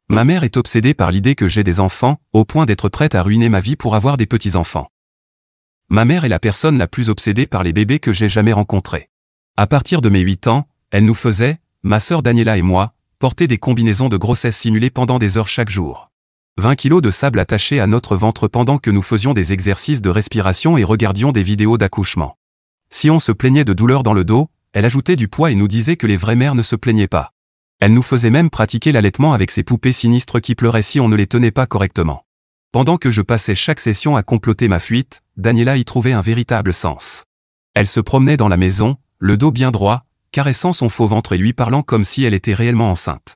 Ma mère est obsédée par l'idée que j'ai des enfants, au point d'être prête à ruiner ma vie pour avoir des petits-enfants. Ma mère est la personne la plus obsédée par les bébés que j'ai jamais rencontrés. À partir de mes 8 ans, elle nous faisait, ma sœur Daniela et moi, porter des combinaisons de grossesse simulées pendant des heures chaque jour. 20 kilos de sable attachés à notre ventre pendant que nous faisions des exercices de respiration et regardions des vidéos d'accouchement. Si on se plaignait de douleurs dans le dos, elle ajoutait du poids et nous disait que les vraies mères ne se plaignaient pas. Elle nous faisait même pratiquer l'allaitement avec ces poupées sinistres qui pleuraient si on ne les tenait pas correctement. Pendant que je passais chaque session à comploter ma fuite, Daniela y trouvait un véritable sens. Elle se promenait dans la maison, le dos bien droit, caressant son faux ventre et lui parlant comme si elle était réellement enceinte.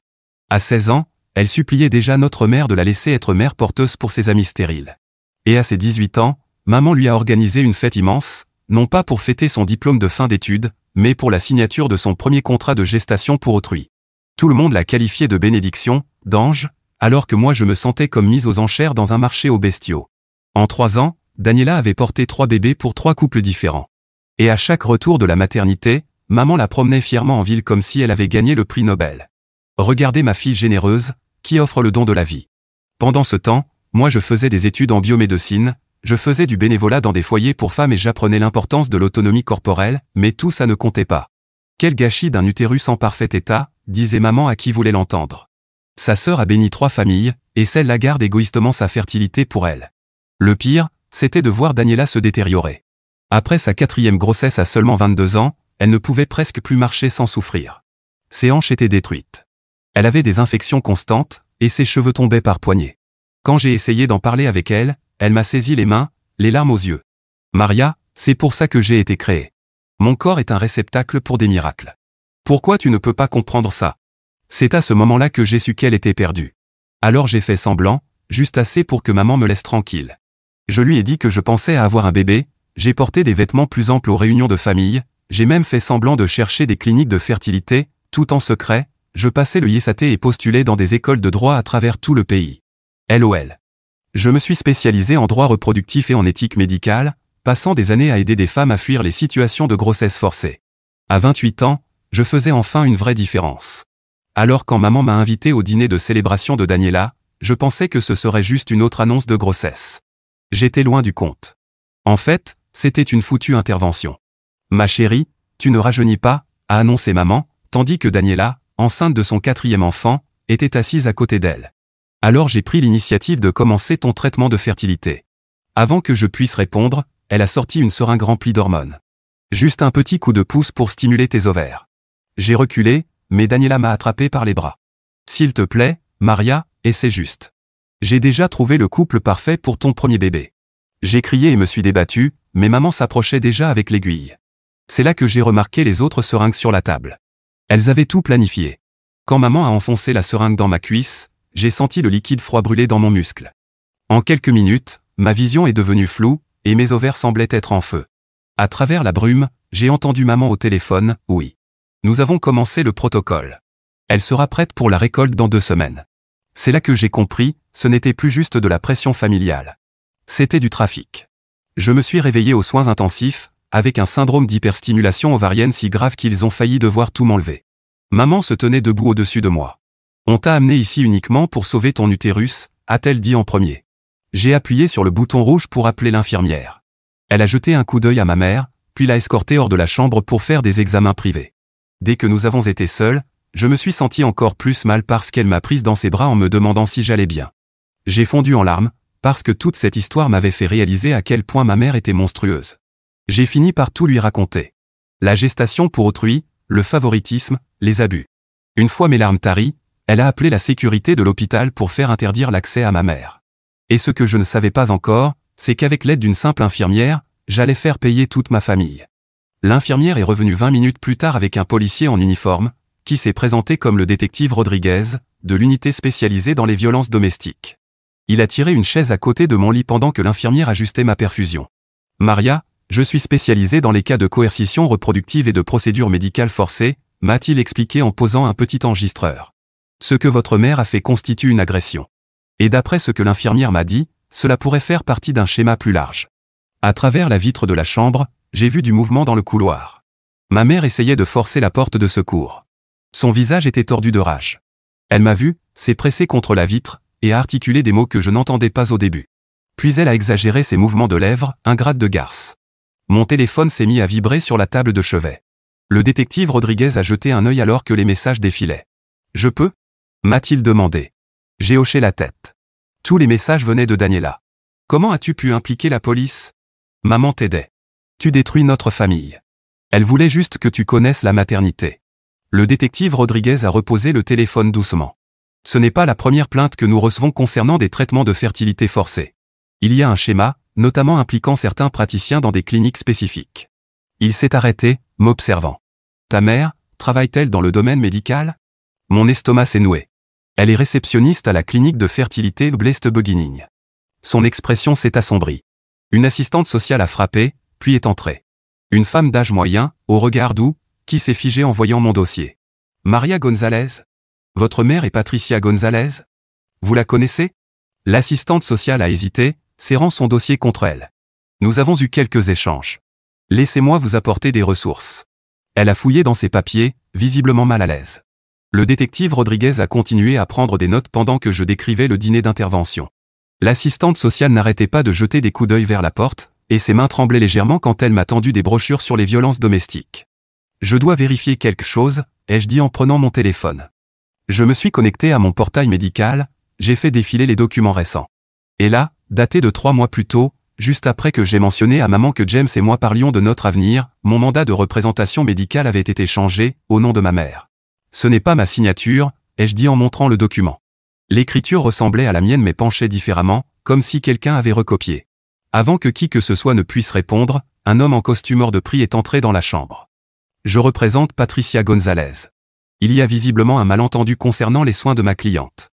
À 16 ans, elle suppliait déjà notre mère de la laisser être mère porteuse pour ses amis stériles. Et à ses 18 ans, maman lui a organisé une fête immense, non pas pour fêter son diplôme de fin d'études, mais pour la signature de son premier contrat de gestation pour autrui. Tout le monde l'a qualifiée de bénédiction, d'ange, alors que moi je me sentais comme mise aux enchères dans un marché aux bestiaux. En 3 ans, Daniela avait porté 3 bébés pour 3 couples différents. Et à chaque retour de la maternité, maman la promenait fièrement en ville comme si elle avait gagné le prix Nobel. Regardez ma fille généreuse, qui offre le don de la vie. Pendant ce temps, moi je faisais des études en biomédecine, je faisais du bénévolat dans des foyers pour femmes et j'apprenais l'importance de l'autonomie corporelle, mais tout ça ne comptait pas. Quel gâchis d'un utérus en parfait état, disait maman à qui voulait l'entendre. Sa sœur a béni 3 familles, et celle-là garde égoïstement sa fertilité pour elle. Le pire, c'était de voir Daniela se détériorer. Après sa 4e grossesse à seulement 22 ans, elle ne pouvait presque plus marcher sans souffrir. Ses hanches étaient détruites. Elle avait des infections constantes, et ses cheveux tombaient par poignées. Quand j'ai essayé d'en parler avec elle, elle m'a saisi les mains, les larmes aux yeux. Maria, c'est pour ça que j'ai été créée. Mon corps est un réceptacle pour des miracles. Pourquoi tu ne peux pas comprendre ça? C'est à ce moment-là que j'ai su qu'elle était perdue. Alors j'ai fait semblant, juste assez pour que maman me laisse tranquille. Je lui ai dit que je pensais à avoir un bébé, j'ai porté des vêtements plus amples aux réunions de famille, j'ai même fait semblant de chercher des cliniques de fertilité, tout en secret, je passais le ISAT et postulais dans des écoles de droit à travers tout le pays. LOL. Je me suis spécialisé en droit reproductif et en éthique médicale, passant des années à aider des femmes à fuir les situations de grossesse forcée. À 28 ans, je faisais enfin une vraie différence. Alors quand maman m'a invité au dîner de célébration de Daniela, je pensais que ce serait juste une autre annonce de grossesse. J'étais loin du compte. En fait, c'était une foutue intervention. Ma chérie, tu ne rajeunis pas, a annoncé maman, tandis que Daniela, enceinte de son 4e enfant, était assise à côté d'elle. Alors j'ai pris l'initiative de commencer ton traitement de fertilité. Avant que je puisse répondre, elle a sorti une seringue remplie d'hormones. Juste un petit coup de pouce pour stimuler tes ovaires. J'ai reculé, mais Daniela m'a attrapé par les bras. S'il te plaît, Maria, essaie juste. J'ai déjà trouvé le couple parfait pour ton premier bébé. J'ai crié et me suis débattu, mais maman s'approchait déjà avec l'aiguille. C'est là que j'ai remarqué les autres seringues sur la table. Elles avaient tout planifié. Quand maman a enfoncé la seringue dans ma cuisse, j'ai senti le liquide froid brûler dans mon muscle. En quelques minutes, ma vision est devenue floue, et mes ovaires semblaient être en feu. À travers la brume, j'ai entendu maman au téléphone, oui. Nous avons commencé le protocole. Elle sera prête pour la récolte dans 2 semaines. C'est là que j'ai compris, ce n'était plus juste de la pression familiale. C'était du trafic. Je me suis réveillé aux soins intensifs, avec un syndrome d'hyperstimulation ovarienne si grave qu'ils ont failli devoir tout m'enlever. Maman se tenait debout au-dessus de moi. On t'a amené ici uniquement pour sauver ton utérus, a-t-elle dit en premier. J'ai appuyé sur le bouton rouge pour appeler l'infirmière. Elle a jeté un coup d'œil à ma mère, puis l'a escortée hors de la chambre pour faire des examens privés. Dès que nous avons été seuls, je me suis senti encore plus mal parce qu'elle m'a prise dans ses bras en me demandant si j'allais bien. J'ai fondu en larmes, parce que toute cette histoire m'avait fait réaliser à quel point ma mère était monstrueuse. J'ai fini par tout lui raconter. La gestation pour autrui, le favoritisme, les abus. Une fois mes larmes taries, elle a appelé la sécurité de l'hôpital pour faire interdire l'accès à ma mère. Et ce que je ne savais pas encore, c'est qu'avec l'aide d'une simple infirmière, j'allais faire payer toute ma famille. L'infirmière est revenue 20 minutes plus tard avec un policier en uniforme, qui s'est présenté comme le détective Rodriguez, de l'unité spécialisée dans les violences domestiques. Il a tiré une chaise à côté de mon lit pendant que l'infirmière ajustait ma perfusion. Maria, je suis spécialisé dans les cas de coercition reproductive et de procédures médicales forcées, m'a-t-il expliqué en posant un petit enregistreur. Ce que votre mère a fait constitue une agression. Et d'après ce que l'infirmière m'a dit, cela pourrait faire partie d'un schéma plus large. À travers la vitre de la chambre, j'ai vu du mouvement dans le couloir. Ma mère essayait de forcer la porte de secours. Son visage était tordu de rage. Elle m'a vu, s'est pressée contre la vitre, et a articulé des mots que je n'entendais pas au début. Puis elle a exagéré ses mouvements de lèvres, ingrate de garce. Mon téléphone s'est mis à vibrer sur la table de chevet. Le détective Rodriguez a jeté un œil alors que les messages défilaient. « Je peux » m'a-t-il demandé. J'ai hoché la tête. Tous les messages venaient de Daniela. « Comment as-tu pu impliquer la police ? Maman t'aidait. Tu détruis notre famille. Elle voulait juste que tu connaisses la maternité. » Le détective Rodriguez a reposé le téléphone doucement. Ce n'est pas la première plainte que nous recevons concernant des traitements de fertilité forcés. Il y a un schéma, notamment impliquant certains praticiens dans des cliniques spécifiques. Il s'est arrêté, m'observant. « Ta mère, travaille-t-elle dans le domaine médical ?» Mon estomac s'est noué. Elle est réceptionniste à la clinique de fertilité Blest-Beginning. Son expression s'est assombrie. Une assistante sociale a frappé, puis est entrée. Une femme d'âge moyen, au regard doux, qui s'est figée en voyant mon dossier. « Maria Gonzalez ? Votre mère est Patricia Gonzalez ? Vous la connaissez ?» L'assistante sociale a hésité, serrant son dossier contre elle. Nous avons eu quelques échanges. Laissez-moi vous apporter des ressources. Elle a fouillé dans ses papiers, visiblement mal à l'aise. Le détective Rodriguez a continué à prendre des notes pendant que je décrivais le dîner d'intervention. L'assistante sociale n'arrêtait pas de jeter des coups d'œil vers la porte, et ses mains tremblaient légèrement quand elle m'a tendu des brochures sur les violences domestiques. « Je dois vérifier quelque chose », ai-je dit en prenant mon téléphone. Je me suis connecté à mon portail médical, j'ai fait défiler les documents récents. Et là, daté de 3 mois plus tôt, juste après que j'ai mentionné à maman que James et moi parlions de notre avenir, mon mandat de représentation médicale avait été changé, au nom de ma mère. Ce n'est pas ma signature, ai-je dit en montrant le document. L'écriture ressemblait à la mienne mais penchait différemment, comme si quelqu'un avait recopié. Avant que qui que ce soit ne puisse répondre, un homme en costume hors de prix est entré dans la chambre. Je représente Patricia Gonzalez. Il y a visiblement un malentendu concernant les soins de ma cliente.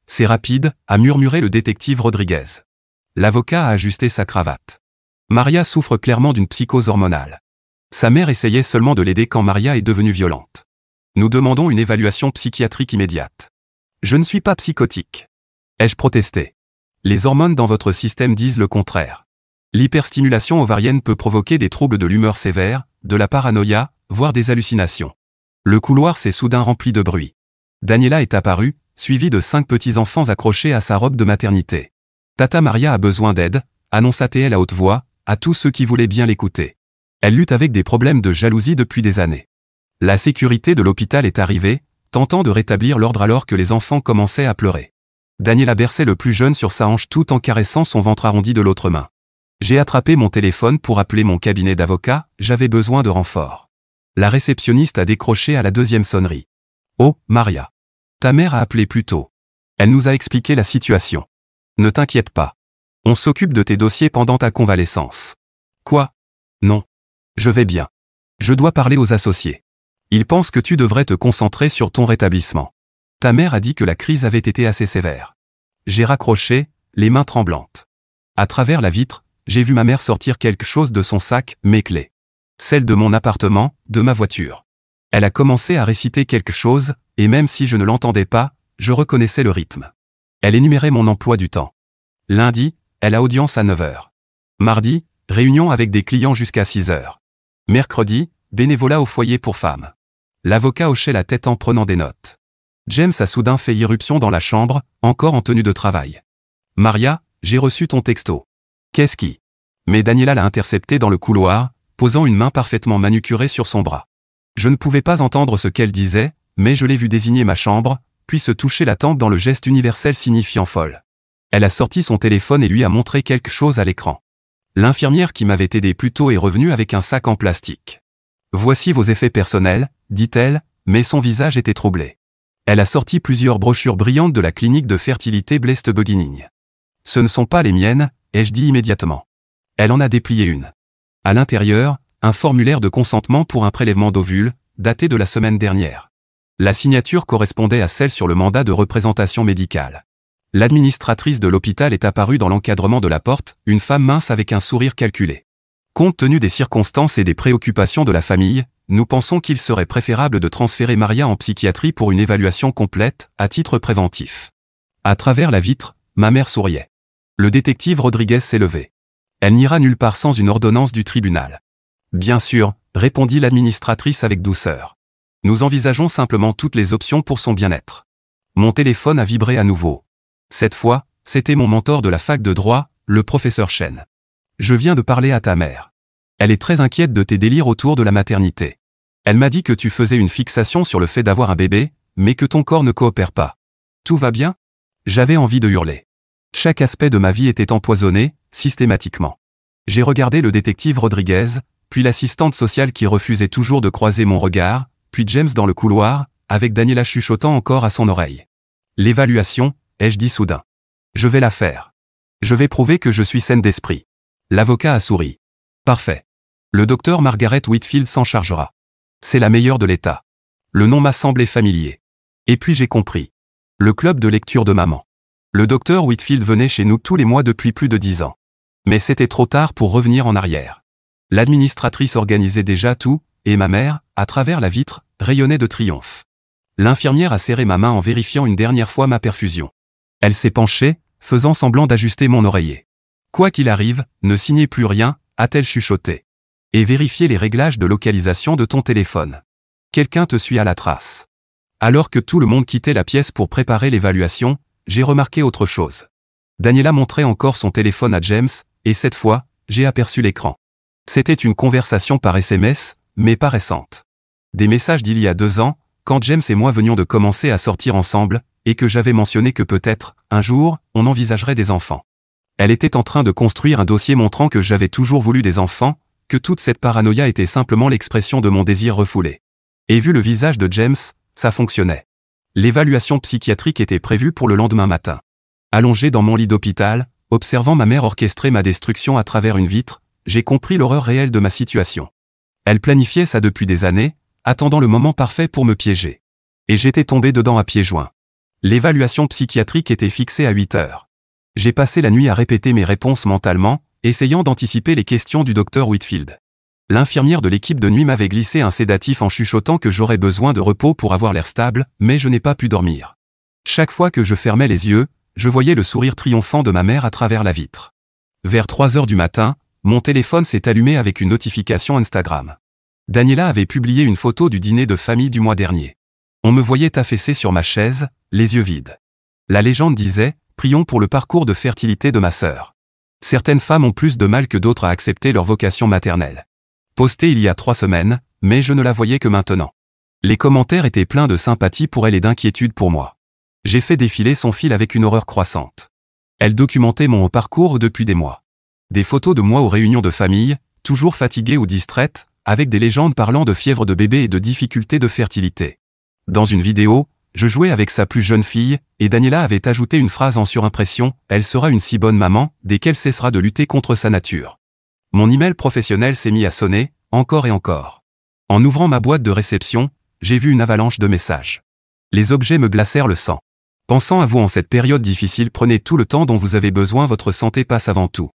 C'est rapide, a murmuré le détective Rodriguez. L'avocat a ajusté sa cravate. Maria souffre clairement d'une psychose hormonale. Sa mère essayait seulement de l'aider quand Maria est devenue violente. Nous demandons une évaluation psychiatrique immédiate. Je ne suis pas psychotique. Ai-je protesté? Les hormones dans votre système disent le contraire. L'hyperstimulation ovarienne peut provoquer des troubles de l'humeur sévères, de la paranoïa, voire des hallucinations. Le couloir s'est soudain rempli de bruit. Daniela est apparue, suivie de 5 petits-enfants accrochés à sa robe de maternité. Tata Maria a besoin d'aide, annonça-t-elle à haute voix, à tous ceux qui voulaient bien l'écouter. Elle lutte avec des problèmes de jalousie depuis des années. La sécurité de l'hôpital est arrivée, tentant de rétablir l'ordre alors que les enfants commençaient à pleurer. Daniela berçait le plus jeune sur sa hanche tout en caressant son ventre arrondi de l'autre main. J'ai attrapé mon téléphone pour appeler mon cabinet d'avocat, j'avais besoin de renfort. La réceptionniste a décroché à la 2e sonnerie. « Oh, Maria. Ta mère a appelé plus tôt. Elle nous a expliqué la situation. Ne t'inquiète pas. On s'occupe de tes dossiers pendant ta convalescence. » Quoi? Non. Je vais bien. Je dois parler aux associés. Ils pensent que tu devrais te concentrer sur ton rétablissement. Ta mère a dit que la crise avait été assez sévère. J'ai raccroché, les mains tremblantes. À travers la vitre, j'ai vu ma mère sortir quelque chose de son sac, mes clés. Celles de mon appartement, de ma voiture. Elle a commencé à réciter quelque chose, et même si je ne l'entendais pas, je reconnaissais le rythme. Elle énumérait mon emploi du temps. Lundi, elle a audience à 9h. Mardi, réunion avec des clients jusqu'à 6h. Mercredi, bénévolat au foyer pour femmes. L'avocat hochait la tête en prenant des notes. James a soudain fait irruption dans la chambre, encore en tenue de travail. « Maria, j'ai reçu ton texto. » Qu'est-ce qui? Mais Daniela l'a intercepté dans le couloir, posant une main parfaitement manucurée sur son bras. Je ne pouvais pas entendre ce qu'elle disait, mais je l'ai vu désigner ma chambre, puis se toucher la tempe dans le geste universel signifiant folle. Elle a sorti son téléphone et lui a montré quelque chose à l'écran. L'infirmière qui m'avait aidé plus tôt est revenue avec un sac en plastique. « Voici vos effets personnels, dit-elle, mais son visage était troublé. Elle a sorti plusieurs brochures brillantes de la clinique de fertilité Blest-Beginning. « Ce ne sont pas les miennes, ai-je dit immédiatement. Elle en a déplié une. À l'intérieur, un formulaire de consentement pour un prélèvement d'ovules, daté de la semaine dernière. La signature correspondait à celle sur le mandat de représentation médicale. L'administratrice de l'hôpital est apparue dans l'encadrement de la porte, une femme mince avec un sourire calculé. Compte tenu des circonstances et des préoccupations de la famille, nous pensons qu'il serait préférable de transférer Maria en psychiatrie pour une évaluation complète, à titre préventif. » À travers la vitre, ma mère souriait. Le détective Rodriguez s'est levé. « Elle n'ira nulle part sans une ordonnance du tribunal. »« Bien sûr, » répondit l'administratrice avec douceur. « Nous envisageons simplement toutes les options pour son bien-être. » Mon téléphone a vibré à nouveau. Cette fois, c'était mon mentor de la fac de droit, le professeur Chen. Je viens de parler à ta mère. Elle est très inquiète de tes délires autour de la maternité. Elle m'a dit que tu faisais une fixation sur le fait d'avoir un bébé, mais que ton corps ne coopère pas. Tout va bien? J'avais envie de hurler. Chaque aspect de ma vie était empoisonné, systématiquement. J'ai regardé le détective Rodriguez, puis l'assistante sociale qui refusait toujours de croiser mon regard, puis James dans le couloir, avec Daniela chuchotant encore à son oreille. L'évaluation, ai-je dit soudain. Je vais la faire. Je vais prouver que je suis saine d'esprit. L'avocat a souri. Parfait. Le docteur Margaret Whitfield s'en chargera. C'est la meilleure de l'État. Le nom m'a semblé familier. Et puis j'ai compris. Le club de lecture de maman. Le docteur Whitfield venait chez nous tous les mois depuis plus de 10 ans. Mais c'était trop tard pour revenir en arrière. L'administratrice organisait déjà tout, et ma mère, à travers la vitre, rayonnait de triomphe. L'infirmière a serré ma main en vérifiant une dernière fois ma perfusion. Elle s'est penchée, faisant semblant d'ajuster mon oreiller. Quoi qu'il arrive, ne signez plus rien, a-t-elle chuchoté. Et vérifiez les réglages de localisation de ton téléphone. Quelqu'un te suit à la trace. Alors que tout le monde quittait la pièce pour préparer l'évaluation, j'ai remarqué autre chose. Daniela montrait encore son téléphone à James, et cette fois, j'ai aperçu l'écran. C'était une conversation par SMS, mais pas récente. Des messages d'il y a 2 ans, quand James et moi venions de commencer à sortir ensemble, et que j'avais mentionné que peut-être, un jour, on envisagerait des enfants. Elle était en train de construire un dossier montrant que j'avais toujours voulu des enfants, que toute cette paranoïa était simplement l'expression de mon désir refoulé. Et vu le visage de James, ça fonctionnait. L'évaluation psychiatrique était prévue pour le lendemain matin. Allongé dans mon lit d'hôpital, observant ma mère orchestrer ma destruction à travers une vitre, j'ai compris l'horreur réelle de ma situation. Elle planifiait ça depuis des années, attendant le moment parfait pour me piéger. Et j'étais tombé dedans à pieds joints. L'évaluation psychiatrique était fixée à 8 heures. J'ai passé la nuit à répéter mes réponses mentalement, essayant d'anticiper les questions du docteur Whitfield. L'infirmière de l'équipe de nuit m'avait glissé un sédatif en chuchotant que j'aurais besoin de repos pour avoir l'air stable, mais je n'ai pas pu dormir. Chaque fois que je fermais les yeux, je voyais le sourire triomphant de ma mère à travers la vitre. Vers 3 heures du matin, mon téléphone s'est allumé avec une notification Instagram. Daniela avait publié une photo du dîner de famille du mois dernier. On me voyait affaissé sur ma chaise, les yeux vides. La légende disait « Prions pour le parcours de fertilité de ma sœur ». Certaines femmes ont plus de mal que d'autres à accepter leur vocation maternelle. Postée il y a 3 semaines, mais je ne la voyais que maintenant. Les commentaires étaient pleins de sympathie pour elle et d'inquiétude pour moi. J'ai fait défiler son fil avec une horreur croissante. Elle documentait mon parcours depuis des mois. Des photos de moi aux réunions de famille, toujours fatiguée ou distraite, avec des légendes parlant de fièvre de bébé et de difficultés de fertilité. Dans une vidéo, je jouais avec sa plus jeune fille, et Daniela avait ajouté une phrase en surimpression « Elle sera une si bonne maman, dès qu'elle cessera de lutter contre sa nature ». Mon email professionnel s'est mis à sonner, encore et encore. En ouvrant ma boîte de réception, j'ai vu une avalanche de messages. Les objets me glacèrent le sang. Pensant à vous en cette période difficile, prenez tout le temps dont vous avez besoin, votre santé passe avant tout.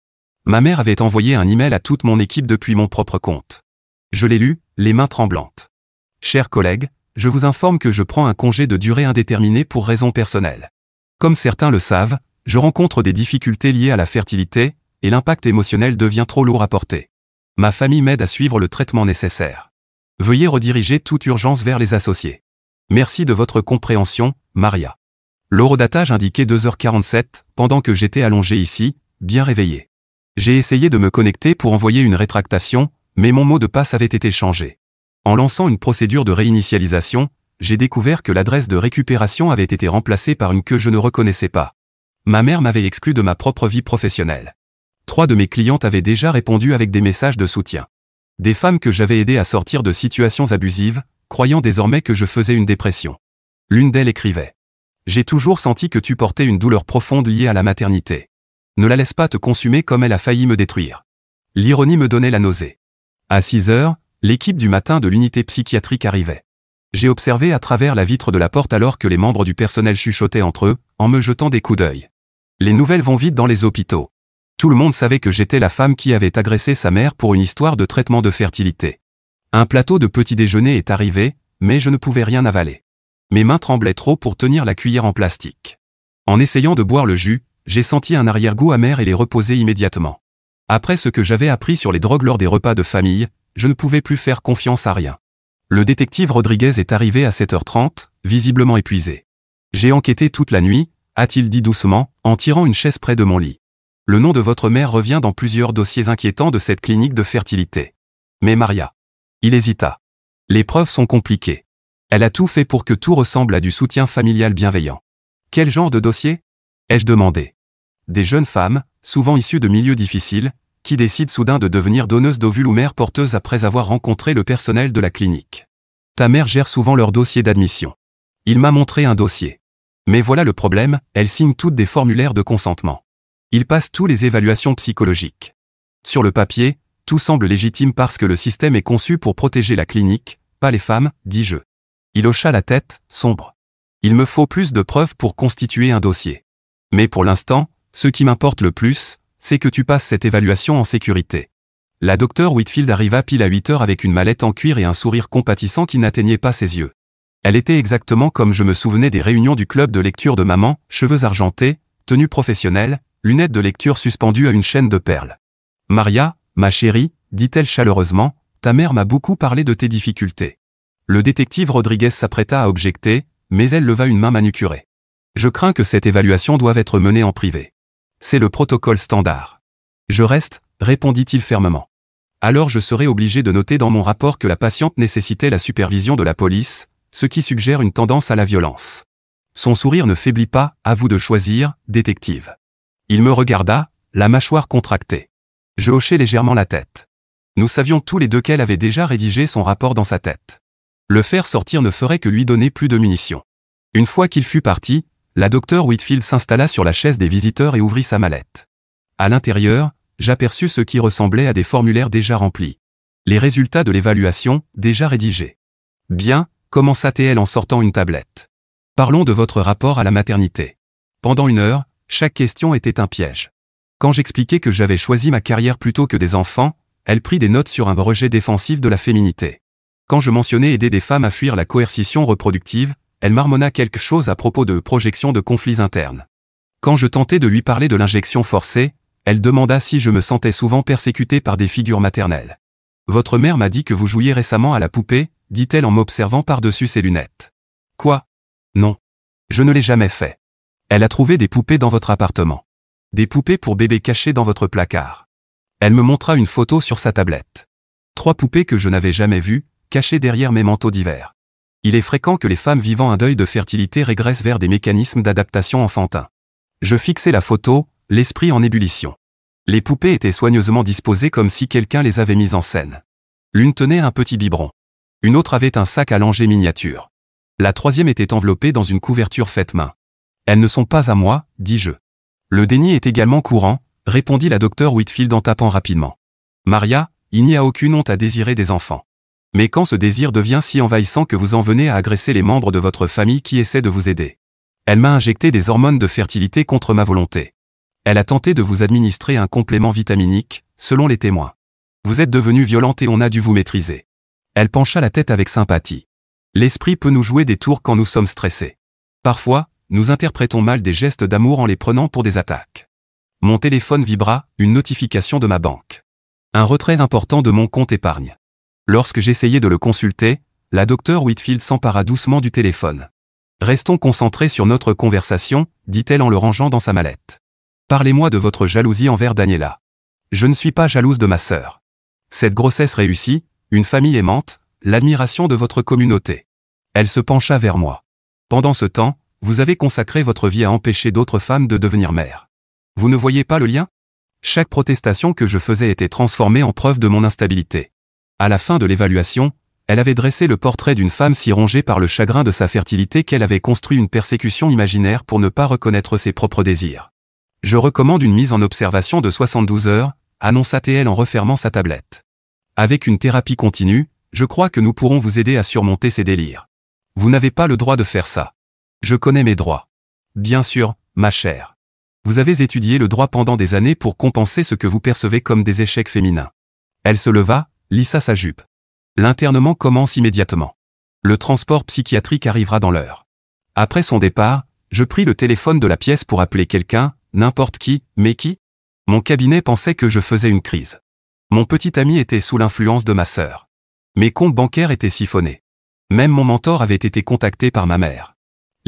Ma mère avait envoyé un email à toute mon équipe depuis mon propre compte. Je l'ai lu, les mains tremblantes. Chers collègues, je vous informe que je prends un congé de durée indéterminée pour raisons personnelles. Comme certains le savent, je rencontre des difficultés liées à la fertilité, et l'impact émotionnel devient trop lourd à porter. Ma famille m'aide à suivre le traitement nécessaire. Veuillez rediriger toute urgence vers les associés. Merci de votre compréhension, Maria. L'horodatage indiquait 2h47, pendant que j'étais allongé ici, bien réveillé. J'ai essayé de me connecter pour envoyer une rétractation, mais mon mot de passe avait été changé. En lançant une procédure de réinitialisation, j'ai découvert que l'adresse de récupération avait été remplacée par une que je ne reconnaissais pas. Ma mère m'avait exclu de ma propre vie professionnelle. 3 de mes clientes avaient déjà répondu avec des messages de soutien. Des femmes que j'avais aidées à sortir de situations abusives, croyant désormais que je faisais une dépression. L'une d'elles écrivait « J'ai toujours senti que tu portais une douleur profonde liée à la maternité. Ne la laisse pas te consumer comme elle a failli me détruire. » L'ironie me donnait la nausée. À 6 heures, l'équipe du matin de l'unité psychiatrique arrivait. J'ai observé à travers la vitre de la porte alors que les membres du personnel chuchotaient entre eux, en me jetant des coups d'œil. Les nouvelles vont vite dans les hôpitaux. Tout le monde savait que j'étais la femme qui avait agressé sa mère pour une histoire de traitement de fertilité. Un plateau de petit déjeuner est arrivé, mais je ne pouvais rien avaler. Mes mains tremblaient trop pour tenir la cuillère en plastique. En essayant de boire le jus, j'ai senti un arrière-goût amer et l'ai reposé immédiatement. Après ce que j'avais appris sur les drogues lors des repas de famille, je ne pouvais plus faire confiance à rien. Le détective Rodriguez est arrivé à 7h30, visiblement épuisé. J'ai enquêté toute la nuit, a-t-il dit doucement, en tirant une chaise près de mon lit. Le nom de votre mère revient dans plusieurs dossiers inquiétants de cette clinique de fertilité. Mais Maria. Il hésita. Les preuves sont compliquées. Elle a tout fait pour que tout ressemble à du soutien familial bienveillant. Quel genre de dossier? Ai-je demandé. Des jeunes femmes, souvent issues de milieux difficiles, qui décident soudain de devenir donneuses d'ovules ou mères porteuses après avoir rencontré le personnel de la clinique. Ta mère gère souvent leur dossier d'admission. Il m'a montré un dossier. Mais voilà le problème, elle signe toutes des formulaires de consentement. Il passe tous les évaluations psychologiques. Sur le papier, tout semble légitime parce que le système est conçu pour protéger la clinique, pas les femmes, dis-je. Il hocha la tête, sombre. Il me faut plus de preuves pour constituer un dossier. Mais pour l'instant, ce qui m'importe le plus, c'est que tu passes cette évaluation en sécurité. La docteure Whitfield arriva pile à 8 heures avec une mallette en cuir et un sourire compatissant qui n'atteignait pas ses yeux. Elle était exactement comme je me souvenais des réunions du club de lecture de maman, cheveux argentés, tenue professionnelle, lunettes de lecture suspendues à une chaîne de perles. « Maria, ma chérie, dit-elle chaleureusement, ta mère m'a beaucoup parlé de tes difficultés. » Le détective Rodriguez s'apprêta à objecter, mais elle leva une main manucurée. « Je crains que cette évaluation doive être menée en privé. C'est le protocole standard. »« Je reste, » répondit-il fermement. « Alors je serai obligé de noter dans mon rapport que la patiente nécessitait la supervision de la police, ce qui suggère une tendance à la violence. » Son sourire ne faiblit pas, à vous de choisir, détective. Il me regarda, la mâchoire contractée. Je hochai légèrement la tête. Nous savions tous les deux qu'elle avait déjà rédigé son rapport dans sa tête. Le faire sortir ne ferait que lui donner plus de munitions. Une fois qu'il fut parti, la docteure Whitfield s'installa sur la chaise des visiteurs et ouvrit sa mallette. À l'intérieur, j'aperçus ce qui ressemblait à des formulaires déjà remplis. Les résultats de l'évaluation, déjà rédigés. Bien, commença-t-elle en sortant une tablette. Parlons de votre rapport à la maternité. Pendant 1 heure, chaque question était un piège. Quand j'expliquais que j'avais choisi ma carrière plutôt que des enfants, elle prit des notes sur un rejet défensif de la féminité. Quand je mentionnais aider des femmes à fuir la coercition reproductive, elle marmonna quelque chose à propos de projection de conflits internes. Quand je tentais de lui parler de l'injection forcée, elle demanda si je me sentais souvent persécutée par des figures maternelles. Votre mère m'a dit que vous jouiez récemment à la poupée, dit-elle en m'observant par-dessus ses lunettes. Quoi? Non. Je ne l'ai jamais fait. Elle a trouvé des poupées dans votre appartement. Des poupées pour bébé cachées dans votre placard. Elle me montra une photo sur sa tablette. 3 poupées que je n'avais jamais vues, cachées derrière mes manteaux d'hiver. Il est fréquent que les femmes vivant un deuil de fertilité régressent vers des mécanismes d'adaptation enfantins. Je fixai la photo, l'esprit en ébullition. Les poupées étaient soigneusement disposées comme si quelqu'un les avait mises en scène. L'une tenait un petit biberon. Une autre avait un sac à langer miniature. La 3e était enveloppée dans une couverture faite main. Elles ne sont pas à moi, dis-je. Le déni est également courant, répondit la docteure Whitfield en tapant rapidement. Maria, il n'y a aucune honte à désirer des enfants. Mais quand ce désir devient si envahissant que vous en venez à agresser les membres de votre famille qui essaient de vous aider. Elle m'a injecté des hormones de fertilité contre ma volonté. Elle a tenté de vous administrer un complément vitaminique, selon les témoins. Vous êtes devenu violente et on a dû vous maîtriser. Elle pencha la tête avec sympathie. L'esprit peut nous jouer des tours quand nous sommes stressés. Parfois, nous interprétons mal des gestes d'amour en les prenant pour des attaques. Mon téléphone vibra, une notification de ma banque. Un retrait important de mon compte épargne. Lorsque j'essayais de le consulter, la docteure Whitfield s'empara doucement du téléphone. Restons concentrés sur notre conversation, dit-elle en le rangeant dans sa mallette. Parlez-moi de votre jalousie envers Daniela. Je ne suis pas jalouse de ma sœur. Cette grossesse réussie, une famille aimante, l'admiration de votre communauté. Elle se pencha vers moi. Pendant ce temps, vous avez consacré votre vie à empêcher d'autres femmes de devenir mères. Vous ne voyez pas le lien? Chaque protestation que je faisais était transformée en preuve de mon instabilité. À la fin de l'évaluation, elle avait dressé le portrait d'une femme si rongée par le chagrin de sa fertilité qu'elle avait construit une persécution imaginaire pour ne pas reconnaître ses propres désirs. Je recommande une mise en observation de 72 heures, annonça-t-elle en refermant sa tablette. Avec une thérapie continue, je crois que nous pourrons vous aider à surmonter ces délires. Vous n'avez pas le droit de faire ça. Je connais mes droits. Bien sûr, ma chère. Vous avez étudié le droit pendant des années pour compenser ce que vous percevez comme des échecs féminins. Elle se leva, lissa sa jupe. L'internement commence immédiatement. Le transport psychiatrique arrivera dans l'heure. Après son départ, je pris le téléphone de la pièce pour appeler quelqu'un, n'importe qui, mais qui? Mon cabinet pensait que je faisais une crise. Mon petit ami était sous l'influence de ma sœur. Mes comptes bancaires étaient siphonnés. Même mon mentor avait été contacté par ma mère.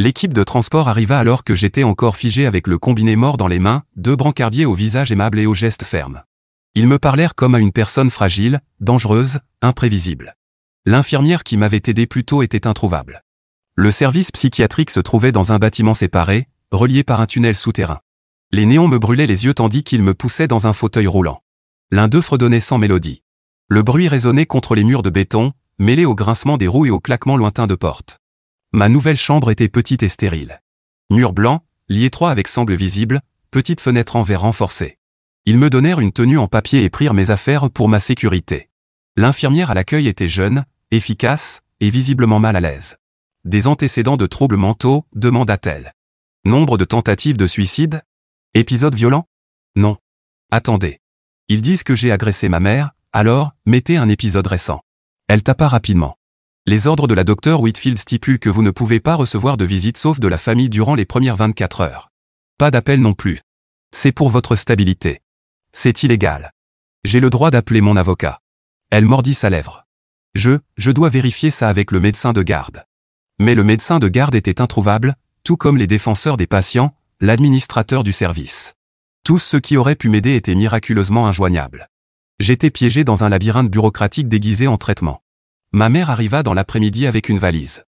L'équipe de transport arriva alors que j'étais encore figé avec le combiné mort dans les mains, 2 brancardiers au visage aimable et aux gestes fermes. Ils me parlèrent comme à une personne fragile, dangereuse, imprévisible. L'infirmière qui m'avait aidé plus tôt était introuvable. Le service psychiatrique se trouvait dans un bâtiment séparé, relié par un tunnel souterrain. Les néons me brûlaient les yeux tandis qu'ils me poussaient dans un fauteuil roulant. L'un d'eux fredonnait sans mélodie. Le bruit résonnait contre les murs de béton, mêlé au grincement des roues et au claquement lointain de portes. Ma nouvelle chambre était petite et stérile. Mur blanc, lit étroit avec sangle visible, petite fenêtre en verre renforcée. Ils me donnèrent une tenue en papier et prirent mes affaires pour ma sécurité. L'infirmière à l'accueil était jeune, efficace, et visiblement mal à l'aise. Des antécédents de troubles mentaux, demanda-t-elle. Nombre de tentatives de suicide? Épisode violent? Non. Attendez. Ils disent que j'ai agressé ma mère, alors, mettez un épisode récent. Elle tapa rapidement. Les ordres de la docteure Whitfield stipulent que vous ne pouvez pas recevoir de visite sauf de la famille durant les premières 24 heures. Pas d'appel non plus. C'est pour votre stabilité. C'est illégal. J'ai le droit d'appeler mon avocat. Elle mordit sa lèvre. Je dois vérifier ça avec le médecin de garde. Mais le médecin de garde était introuvable, tout comme les défenseurs des patients, l'administrateur du service. Tous ceux qui auraient pu m'aider étaient miraculeusement injoignables. J'étais piégé dans un labyrinthe bureaucratique déguisé en traitement. Ma mère arriva dans l'après-midi avec une valise.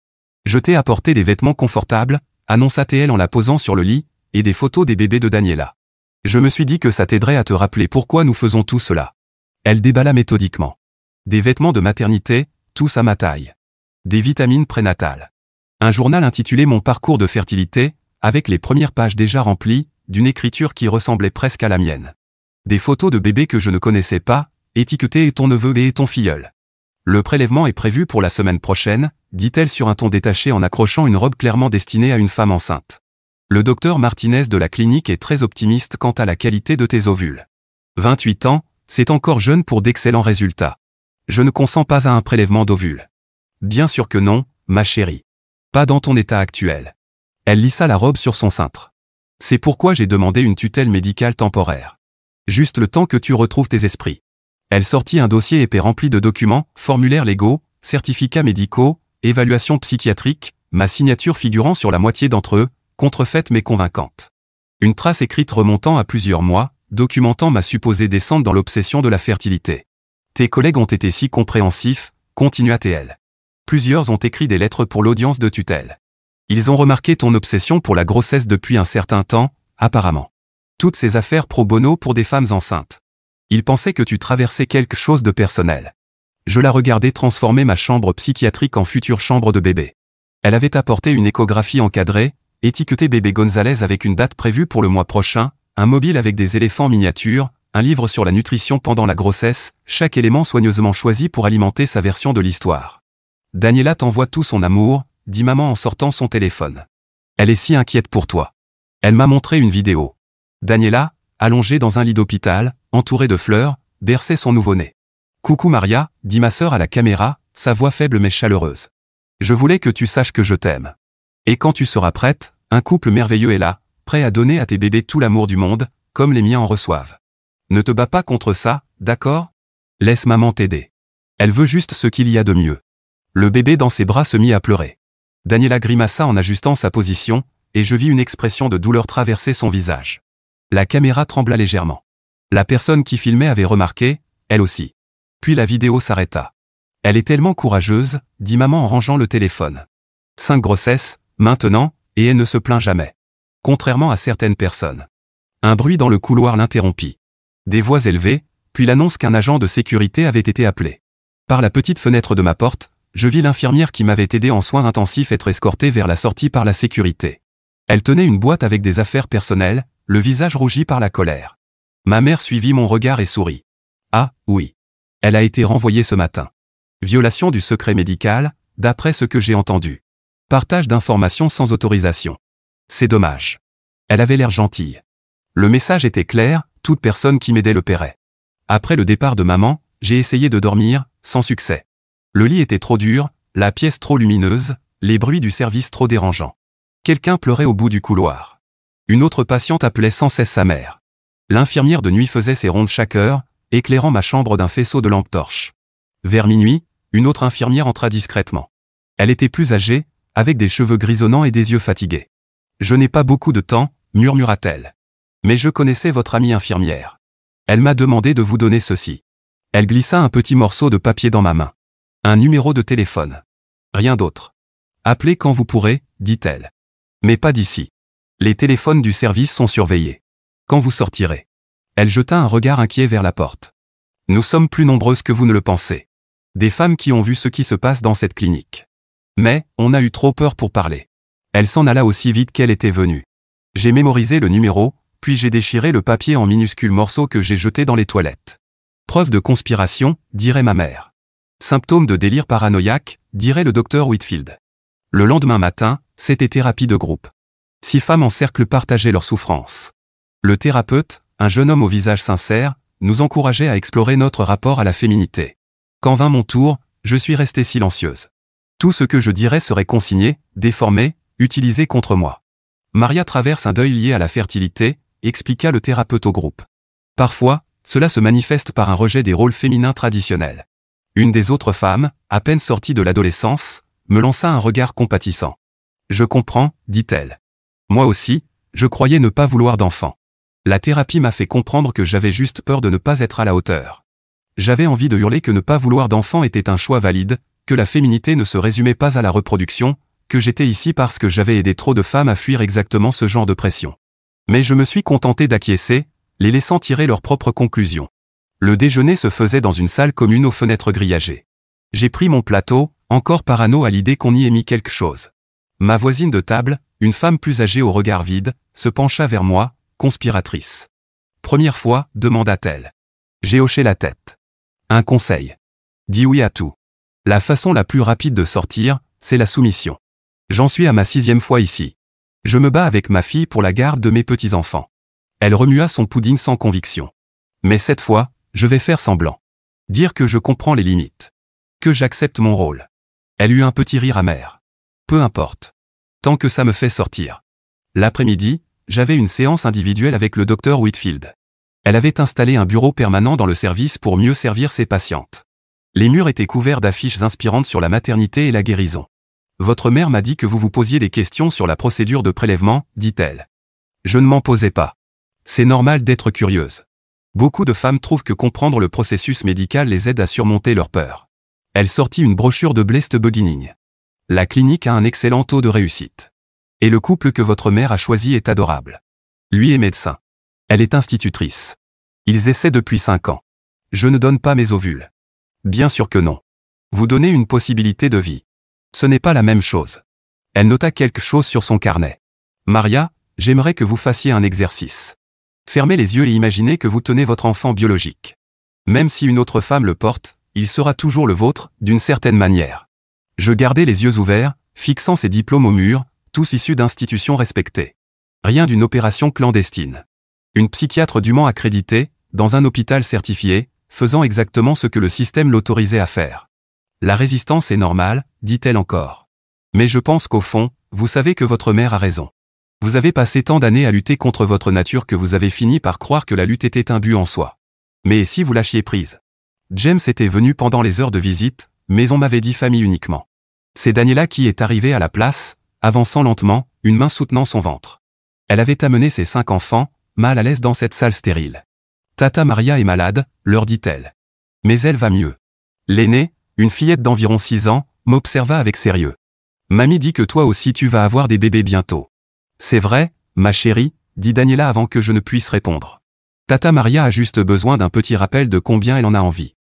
Je t'ai apporté des vêtements confortables, annonça-t-elle en la posant sur le lit, et des photos des bébés de Daniela. Je me suis dit que ça t'aiderait à te rappeler pourquoi nous faisons tout cela. Elle déballa méthodiquement. Des vêtements de maternité, tous à ma taille. Des vitamines prénatales. Un journal intitulé Mon parcours de fertilité, avec les premières pages déjà remplies, d'une écriture qui ressemblait presque à la mienne. Des photos de bébés que je ne connaissais pas, étiquetées et ton neveu et ton filleul. Le prélèvement est prévu pour la semaine prochaine, dit-elle sur un ton détaché en accrochant une robe clairement destinée à une femme enceinte. Le docteur Martinez de la clinique est très optimiste quant à la qualité de tes ovules. 28 ans, c'est encore jeune pour d'excellents résultats. Je ne consens pas à un prélèvement d'ovules. Bien sûr que non, ma chérie. Pas dans ton état actuel. Elle lissa la robe sur son cintre. C'est pourquoi j'ai demandé une tutelle médicale temporaire. Juste le temps que tu retrouves tes esprits. Elle sortit un dossier épais rempli de documents, formulaires légaux, certificats médicaux, évaluations psychiatriques, ma signature figurant sur la moitié d'entre eux, contrefaite mais convaincante. Une trace écrite remontant à plusieurs mois, documentant ma supposée descente dans l'obsession de la fertilité. Tes collègues ont été si compréhensifs, continua-t-elle. Plusieurs ont écrit des lettres pour l'audience de tutelle. Ils ont remarqué ton obsession pour la grossesse depuis un certain temps, apparemment. Toutes ces affaires pro bono pour des femmes enceintes. Ils pensaient que tu traversais quelque chose de personnel. Je la regardais transformer ma chambre psychiatrique en future chambre de bébé. Elle avait apporté une échographie encadrée, étiquetée bébé Gonzalez avec une date prévue pour le mois prochain, un mobile avec des éléphants miniatures, un livre sur la nutrition pendant la grossesse, chaque élément soigneusement choisi pour alimenter sa version de l'histoire. Daniela t'envoie tout son amour, dit maman en sortant son téléphone. Elle est si inquiète pour toi. Elle m'a montré une vidéo. Daniela, allongée dans un lit d'hôpital, entourée de fleurs, berçait son nouveau-né. Coucou Maria, dit ma sœur à la caméra, sa voix faible mais chaleureuse. Je voulais que tu saches que je t'aime. Et quand tu seras prête, un couple merveilleux est là, prêt à donner à tes bébés tout l'amour du monde, comme les miens en reçoivent. Ne te bats pas contre ça, d'accord? Laisse maman t'aider. Elle veut juste ce qu'il y a de mieux. Le bébé dans ses bras se mit à pleurer. Daniela grimaça en ajustant sa position, et je vis une expression de douleur traverser son visage. La caméra trembla légèrement. La personne qui filmait avait remarqué, elle aussi. Puis la vidéo s'arrêta. Elle est tellement courageuse, dit maman en rangeant le téléphone. 5 grossesses, maintenant, et elle ne se plaint jamais. Contrairement à certaines personnes. Un bruit dans le couloir l'interrompit. Des voix élevées, puis l'annonce qu'un agent de sécurité avait été appelé. Par la petite fenêtre de ma porte, je vis l'infirmière qui m'avait aidé en soins intensifs être escortée vers la sortie par la sécurité. Elle tenait une boîte avec des affaires personnelles, le visage rougi par la colère. Ma mère suivit mon regard et sourit. Ah, oui. Elle a été renvoyée ce matin. Violation du secret médical, d'après ce que j'ai entendu. Partage d'informations sans autorisation. C'est dommage. Elle avait l'air gentille. Le message était clair, toute personne qui m'aidait le paierait. Après le départ de maman, j'ai essayé de dormir, sans succès. Le lit était trop dur, la pièce trop lumineuse, les bruits du service trop dérangeants. Quelqu'un pleurait au bout du couloir. Une autre patiente appelait sans cesse sa mère. L'infirmière de nuit faisait ses rondes chaque heure, éclairant ma chambre d'un faisceau de lampes torches. Vers minuit, une autre infirmière entra discrètement. Elle était plus âgée, avec des cheveux grisonnants et des yeux fatigués. Je n'ai pas beaucoup de temps, murmura-t-elle. Mais je connaissais votre amie infirmière. Elle m'a demandé de vous donner ceci. Elle glissa un petit morceau de papier dans ma main. Un numéro de téléphone. Rien d'autre. Appelez quand vous pourrez, dit-elle. Mais pas d'ici. Les téléphones du service sont surveillés. Quand vous sortirez. Elle jeta un regard inquiet vers la porte. Nous sommes plus nombreuses que vous ne le pensez. Des femmes qui ont vu ce qui se passe dans cette clinique. Mais, on a eu trop peur pour parler. Elle s'en alla aussi vite qu'elle était venue. J'ai mémorisé le numéro, puis j'ai déchiré le papier en minuscules morceaux que j'ai jetés dans les toilettes. Preuve de conspiration, dirait ma mère. Symptôme de délire paranoïaque, dirait le docteur Whitfield. Le lendemain matin, c'était thérapie de groupe. 6 femmes en cercle partageaient leurs souffrances. Le thérapeute, un jeune homme au visage sincère, nous encourageait à explorer notre rapport à la féminité. Quand vint mon tour, je suis restée silencieuse. Tout ce que je dirais serait consigné, déformé, utilisé contre moi. Maria traverse un deuil lié à la fertilité, expliqua le thérapeute au groupe. Parfois, cela se manifeste par un rejet des rôles féminins traditionnels. Une des autres femmes, à peine sortie de l'adolescence, me lança un regard compatissant. Je comprends, dit-elle. Moi aussi, je croyais ne pas vouloir d'enfant. La thérapie m'a fait comprendre que j'avais juste peur de ne pas être à la hauteur. J'avais envie de hurler que ne pas vouloir d'enfant était un choix valide, que la féminité ne se résumait pas à la reproduction, que j'étais ici parce que j'avais aidé trop de femmes à fuir exactement ce genre de pression. Mais je me suis contenté d'acquiescer, les laissant tirer leurs propres conclusions. Le déjeuner se faisait dans une salle commune aux fenêtres grillagées. J'ai pris mon plateau, encore parano à l'idée qu'on y ait mis quelque chose. Ma voisine de table, une femme plus âgée au regard vide, se pencha vers moi, conspiratrice. Première fois, demanda-t-elle. J'ai hoché la tête. Un conseil. Dis oui à tout. La façon la plus rapide de sortir, c'est la soumission. J'en suis à ma 6e fois ici. Je me bats avec ma fille pour la garde de mes petits-enfants. Elle remua son pudding sans conviction. Mais cette fois, je vais faire semblant. Dire que je comprends les limites. Que j'accepte mon rôle. Elle eut un petit rire amer. Peu importe. Tant que ça me fait sortir. L'après-midi, j'avais une séance individuelle avec le docteur Whitfield. Elle avait installé un bureau permanent dans le service pour mieux servir ses patientes. Les murs étaient couverts d'affiches inspirantes sur la maternité et la guérison. Votre mère m'a dit que vous vous posiez des questions sur la procédure de prélèvement, dit-elle. Je ne m'en posais pas. C'est normal d'être curieuse. Beaucoup de femmes trouvent que comprendre le processus médical les aide à surmonter leur peur. Elle sortit une brochure de Blessed Beginning. La clinique a un excellent taux de réussite. Et le couple que votre mère a choisi est adorable. Lui est médecin. Elle est institutrice. Ils essaient depuis 5 ans. Je ne donne pas mes ovules. Bien sûr que non. Vous donnez une possibilité de vie. Ce n'est pas la même chose. Elle nota quelque chose sur son carnet. Maria, j'aimerais que vous fassiez un exercice. Fermez les yeux et imaginez que vous tenez votre enfant biologique. Même si une autre femme le porte, il sera toujours le vôtre, d'une certaine manière. Je gardais les yeux ouverts, fixant ses diplômes au mur, tous issus d'institutions respectées. Rien d'une opération clandestine. Une psychiatre dûment accréditée, dans un hôpital certifié, faisant exactement ce que le système l'autorisait à faire. La résistance est normale, dit-elle encore. Mais je pense qu'au fond, vous savez que votre mère a raison. Vous avez passé tant d'années à lutter contre votre nature que vous avez fini par croire que la lutte était un but en soi. Mais si vous lâchiez prise? James était venu pendant les heures de visite, mais on m'avait dit famille uniquement. C'est Daniela qui est arrivée à la place, avançant lentement, une main soutenant son ventre. Elle avait amené ses 5 enfants, mal à l'aise dans cette salle stérile. Tata Maria est malade, leur dit-elle. Mais elle va mieux. L'aînée, une fillette d'environ 6 ans, m'observa avec sérieux. Mamie dit que toi aussi tu vas avoir des bébés bientôt. C'est vrai, ma chérie, dit Daniela avant que je ne puisse répondre. Tata Maria a juste besoin d'un petit rappel de combien elle en a envie.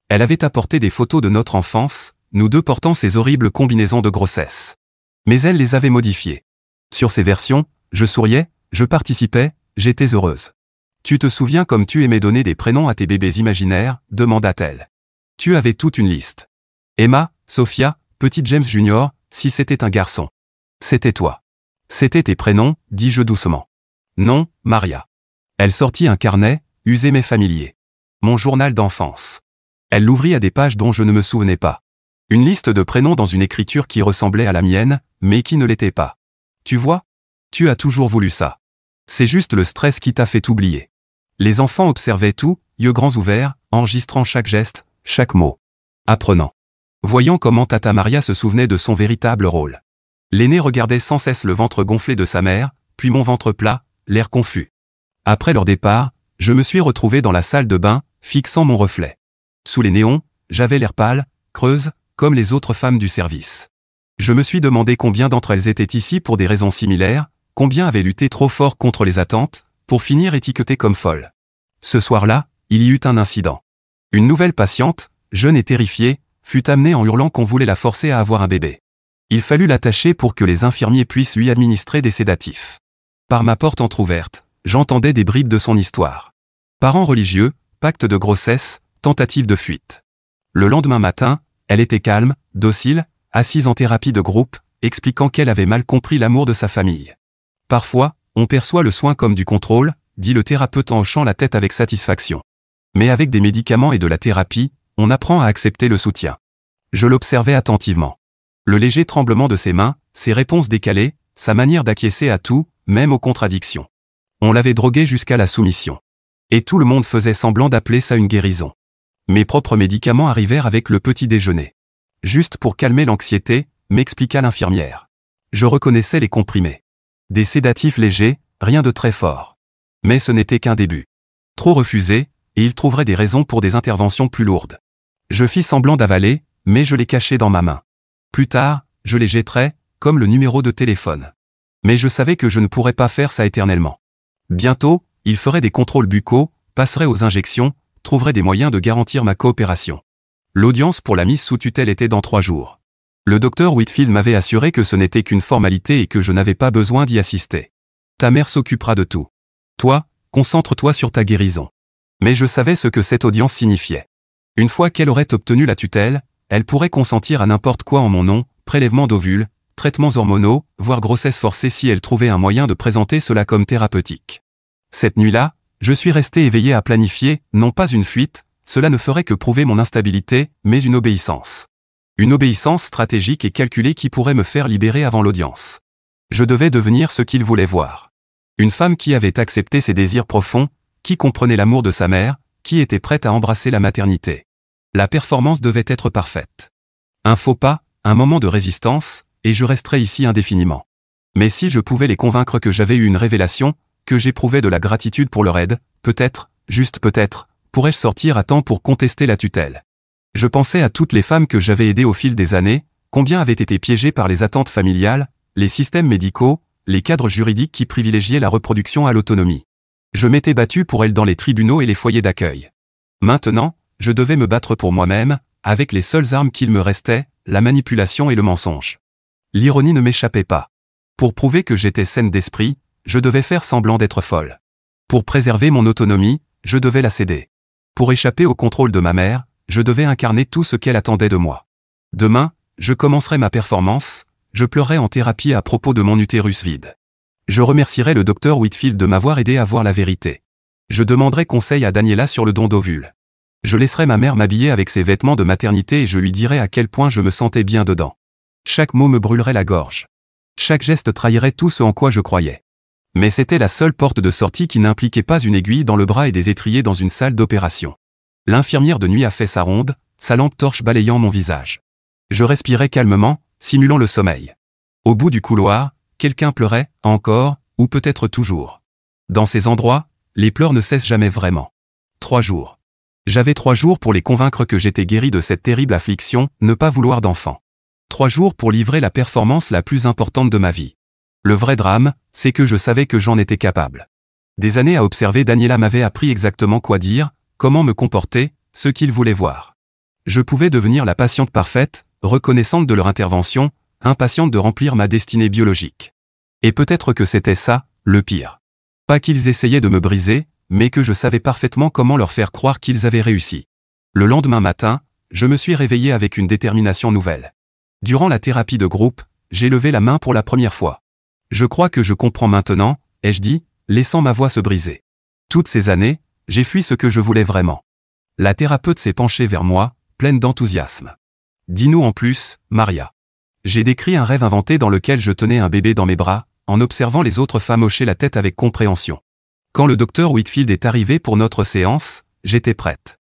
Elle avait apporté des photos de notre enfance, nous deux portant ces horribles combinaisons de grossesse. Mais elle les avait modifiées. Sur ces versions, je souriais, je participais, j'étais heureuse. Tu te souviens comme tu aimais donner des prénoms à tes bébés imaginaires, demanda-t-elle. Tu avais toute une liste. Emma, Sophia, petit James Junior, si c'était un garçon. C'était toi. C'était tes prénoms, dis-je doucement. Non, Maria. Elle sortit un carnet, usé mais familier. Mon journal d'enfance. Elle l'ouvrit à des pages dont je ne me souvenais pas. Une liste de prénoms dans une écriture qui ressemblait à la mienne, mais qui ne l'était pas. Tu vois? Tu as toujours voulu ça. C'est juste le stress qui t'a fait oublier. Les enfants observaient tout, yeux grands ouverts, enregistrant chaque geste, chaque mot. Apprenant. Voyant comment Tata Maria se souvenait de son véritable rôle. L'aîné regardait sans cesse le ventre gonflé de sa mère, puis mon ventre plat, l'air confus. Après leur départ, je me suis retrouvé dans la salle de bain, fixant mon reflet. Sous les néons, j'avais l'air pâle, creuse, comme les autres femmes du service. Je me suis demandé combien d'entre elles étaient ici pour des raisons similaires, combien avaient lutté trop fort contre les attentes, pour finir étiquetées comme folles. Ce soir-là, il y eut un incident. Une nouvelle patiente, jeune et terrifiée, fut amenée en hurlant qu'on voulait la forcer à avoir un bébé. Il fallut l'attacher pour que les infirmiers puissent lui administrer des sédatifs. Par ma porte entr'ouverte, j'entendais des bribes de son histoire. Parents religieux, pacte de grossesse, tentative de fuite. Le lendemain matin, elle était calme, docile, assise en thérapie de groupe, expliquant qu'elle avait mal compris l'amour de sa famille. Parfois, on perçoit le soin comme du contrôle, dit le thérapeute en hochant la tête avec satisfaction. Mais avec des médicaments et de la thérapie, on apprend à accepter le soutien. Je l'observais attentivement. Le léger tremblement de ses mains, ses réponses décalées, sa manière d'acquiescer à tout, même aux contradictions. On l'avait drogué jusqu'à la soumission. Et tout le monde faisait semblant d'appeler ça une guérison. Mes propres médicaments arrivèrent avec le petit déjeuner. Juste pour calmer l'anxiété, m'expliqua l'infirmière. Je reconnaissais les comprimés. Des sédatifs légers, rien de très fort. Mais ce n'était qu'un début. Trop refusé, et il trouverait des raisons pour des interventions plus lourdes. Je fis semblant d'avaler, mais je les cachai dans ma main. Plus tard, je les jetterais, comme le numéro de téléphone. Mais je savais que je ne pourrais pas faire ça éternellement. Bientôt, il ferait des contrôles buccaux, passerait aux injections, trouverait des moyens de garantir ma coopération. L'audience pour la mise sous tutelle était dans 3 jours. Le docteur Whitfield m'avait assuré que ce n'était qu'une formalité et que je n'avais pas besoin d'y assister. Ta mère s'occupera de tout. Toi, concentre-toi sur ta guérison. Mais je savais ce que cette audience signifiait. Une fois qu'elle aurait obtenu la tutelle, elle pourrait consentir à n'importe quoi en mon nom, prélèvement d'ovules, traitements hormonaux, voire grossesse forcée si elle trouvait un moyen de présenter cela comme thérapeutique. Cette nuit-là, je suis resté éveillé à planifier, non pas une fuite, cela ne ferait que prouver mon instabilité, mais une obéissance. Une obéissance stratégique et calculée qui pourrait me faire libérer avant l'audience. Je devais devenir ce qu'il voulait voir. Une femme qui avait accepté ses désirs profonds, qui comprenait l'amour de sa mère, qui était prête à embrasser la maternité. La performance devait être parfaite. Un faux pas, un moment de résistance, et je resterais ici indéfiniment. Mais si je pouvais les convaincre que j'avais eu une révélation, que j'éprouvais de la gratitude pour leur aide, peut-être, juste peut-être, pourrais-je sortir à temps pour contester la tutelle. Je pensais à toutes les femmes que j'avais aidées au fil des années, combien avaient été piégées par les attentes familiales, les systèmes médicaux, les cadres juridiques qui privilégiaient la reproduction à l'autonomie. Je m'étais battu pour elles dans les tribunaux et les foyers d'accueil. Maintenant, je devais me battre pour moi-même, avec les seules armes qu'il me restait, la manipulation et le mensonge. L'ironie ne m'échappait pas. Pour prouver que j'étais saine d'esprit, je devais faire semblant d'être folle. Pour préserver mon autonomie, je devais la céder. Pour échapper au contrôle de ma mère, je devais incarner tout ce qu'elle attendait de moi. Demain, je commencerai ma performance, je pleurerai en thérapie à propos de mon utérus vide. Je remercierai le docteur Whitfield de m'avoir aidé à voir la vérité. Je demanderai conseil à Daniela sur le don d'ovules. Je laisserai ma mère m'habiller avec ses vêtements de maternité et je lui dirai à quel point je me sentais bien dedans. Chaque mot me brûlerait la gorge. Chaque geste trahirait tout ce en quoi je croyais. Mais c'était la seule porte de sortie qui n'impliquait pas une aiguille dans le bras et des étriers dans une salle d'opération. L'infirmière de nuit a fait sa ronde, sa lampe torche balayant mon visage. Je respirais calmement, simulant le sommeil. Au bout du couloir, quelqu'un pleurait, encore, ou peut-être toujours. Dans ces endroits, les pleurs ne cessent jamais vraiment. 3 jours. J'avais 3 jours pour les convaincre que j'étais guéri de cette terrible affliction, ne pas vouloir d'enfant. 3 jours pour livrer la performance la plus importante de ma vie. Le vrai drame, c'est que je savais que j'en étais capable. Des années à observer, Daniela m'avait appris exactement quoi dire, comment me comporter, ce qu'ils voulaient voir. Je pouvais devenir la patiente parfaite, reconnaissante de leur intervention, impatiente de remplir ma destinée biologique. Et peut-être que c'était ça, le pire. Pas qu'ils essayaient de me briser, mais que je savais parfaitement comment leur faire croire qu'ils avaient réussi. Le lendemain matin, je me suis réveillé avec une détermination nouvelle. Durant la thérapie de groupe, j'ai levé la main pour la première fois. Je crois que je comprends maintenant, ai-je dit, laissant ma voix se briser. Toutes ces années, j'ai fui ce que je voulais vraiment. La thérapeute s'est penchée vers moi, pleine d'enthousiasme. Dis-nous en plus, Maria. J'ai décrit un rêve inventé dans lequel je tenais un bébé dans mes bras, en observant les autres femmes hocher la tête avec compréhension. Quand le docteur Whitfield est arrivé pour notre séance, j'étais prête.